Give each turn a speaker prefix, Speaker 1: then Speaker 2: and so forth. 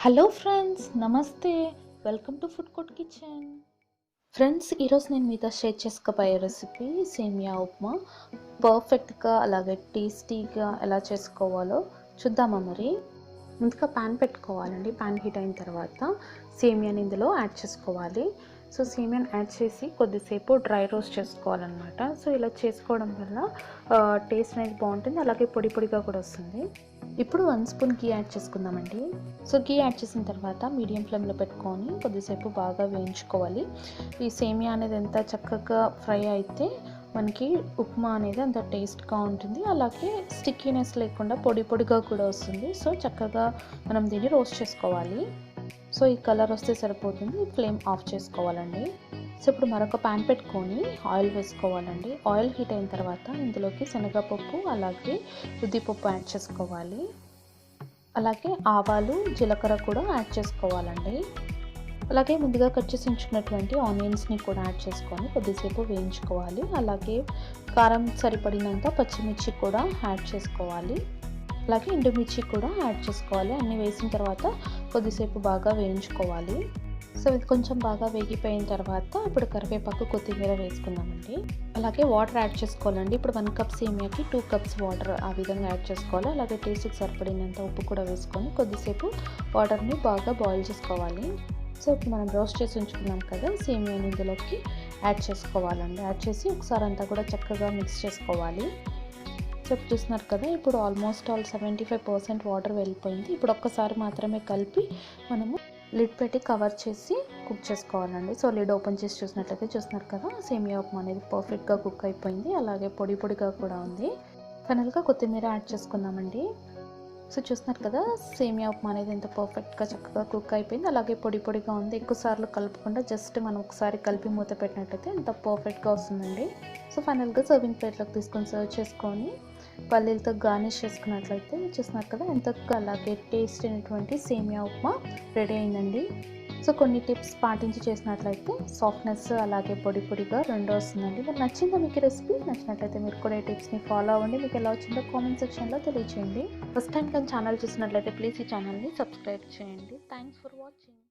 Speaker 1: Hello friends, నమస్తే. Welcome to food court kitchen. Friends, ఈరోజు నేను మీతో షేర్ చేసుకోబోయే రెసిపీ సేమియా ఉప్మా. పర్ఫెక్ట్గా అలాగే టేస్టీగా ఎలా చేసుకోవాలో చూద్దామా మరి. ముందుగా ప్యాన్ పెట్టుకోవాలండి. ప్యాన్ హీట్ అయిన తర్వాత సేమియాని ఇందులో యాడ్ చేసుకోవాలి. సో సేమియాని యాడ్ చేసి కొద్దిసేపు డ్రై రోస్ట్ చేసుకోవాలన్నమాట. సో ఇలా చేసుకోవడం వల్ల టేస్ట్ అనేది బాగుంటుంది, అలాగే పొడి పొడిగా కూడా వస్తుంది. ఇప్పుడు 1 స్పూన్ గీ యాడ్ చేసుకుందామండి. సో గీ యాడ్ చేసిన తర్వాత మీడియం ఫ్లేమ్లో పెట్టుకొని కొద్దిసేపు బాగా వేయించుకోవాలి. ఈ సేమియా అనేది ఎంత చక్కగా ఫ్రై అయితే మనకి ఉప్మా అనేది అంత టేస్ట్గా ఉంటుంది, అలాగే స్టిక్కీనెస్ లేకుండా పొడి పొడిగా కూడా వస్తుంది. సో చక్కగా మనం దీన్ని రోస్ట్ చేసుకోవాలి. సో ఈ కలర్ వస్తే సరిపోతుంది. ఫ్లేమ్ ఆఫ్ చేసుకోవాలండి. సో ఇప్పుడు మరొక ప్యాన్ పెట్టుకొని ఆయిల్ వేసుకోవాలండి. ఆయిల్ హీట్ అయిన తర్వాత ఇందులోకి శనగపప్పు అలాగే ఉద్దిపప్పు యాడ్ చేసుకోవాలి. అలాగే ఆవాలు, జీలకర్ర కూడా యాడ్ చేసుకోవాలండి. అలాగే ముందుగా కట్ చేసి ఉంచుకున్నటువంటి ఆనియన్స్ని కూడా యాడ్ చేసుకొని కొద్దిసేపు వేయించుకోవాలి. అలాగే కారం సరిపడినంత పచ్చిమిర్చి కూడా యాడ్ చేసుకోవాలి. అలాగే ఎండుమిర్చి కూడా యాడ్ చేసుకోవాలి. అన్నీ వేసిన తర్వాత కొద్దిసేపు బాగా వేయించుకోవాలి. సో ఇది కొంచెం బాగా వేగిపోయిన తర్వాత ఇప్పుడు కరివేపాకు, కొత్తిమీర వేసుకుందామండి. అలాగే వాటర్ యాడ్ చేసుకోవాలండి. ఇప్పుడు 1 కప్ సేమియాకి 2 కప్స్ వాటర్ ఆ విధంగా యాడ్ చేసుకోవాలి. అలాగే టేస్ట్కి సరిపడినంత ఉప్పు కూడా వేసుకొని కొద్దిసేపు వాటర్ని బాగా బాయిల్ చేసుకోవాలి. సో ఇప్పుడు మనం రోస్ట్ చేసి ఉంచుకున్నాం కదా సేమియాని ఇందులోకి యాడ్ చేసుకోవాలండి. యాడ్ చేసి ఒకసారి అంతా కూడా చక్కగా మిక్స్ చేసుకోవాలి. సో చూస్తున్నారు కదా, ఇప్పుడు ఆల్మోస్ట్ 75% వాటర్ వెళ్ళిపోయింది. ఇప్పుడు ఒక్కసారి మాత్రమే కలిపి మనము లిడ్ పెట్టి కవర్ చేసి కుక్ చేసుకోవాలండి. సో లిడ్ ఓపెన్ చేసి చూసినట్లయితే చూస్తున్నారు కదా, సేమియా ఉప్మా అనేది పర్ఫెక్ట్గా కుక్ అయిపోయింది, అలాగే పొడి పొడిగా కూడా ఉంది. ఫైనల్గా కొత్తిమీర యాడ్ చేసుకుందామండి. సో చూస్తున్నారు కదా, సేమియా ఉప్మా అనేది ఎంత పర్ఫెక్ట్గా చక్కగా కుక్ అయిపోయింది, అలాగే పొడి పొడిగా ఉంది. ఎక్కువసార్లు కలుపుకుండా జస్ట్ మనం ఒకసారి కలిపి మూత పెట్టినట్లయితే ఎంత పర్ఫెక్ట్గా వస్తుందండి. సో ఫైనల్గా సర్వింగ్ ప్లేట్లోకి తీసుకొని సర్వ్ చేసుకొని పల్లీలతో గార్నిష్ చేసుకున్నట్లయితే చూస్తున్నారు కదా ఎంత అలాగే టేస్ట్ అయినటువంటి సేమియా ఉప్మా రెడీ అయిందండి. సో కొన్ని టిప్స్ పాటించి చేసినట్లయితే సాఫ్ట్నెస్ అలాగే పొడి పొడిగా రెండు వస్తుందండి. మరి నచ్చిందా మీకు రెసిపీ? నచ్చినట్లయితే మీరు కూడా ఈ టిప్స్ని ఫాలో అవ్వండి. మీకు ఎలా వచ్చిందో కామెంట్ సెక్షన్లో తెలియచేయండి. ఫస్ట్ టైం కానీ ఛానల్ చూసినట్లయితే ప్లీజ్ ఈ ఛానల్ని సబ్స్క్రైబ్ చేయండి. Thanks for watching.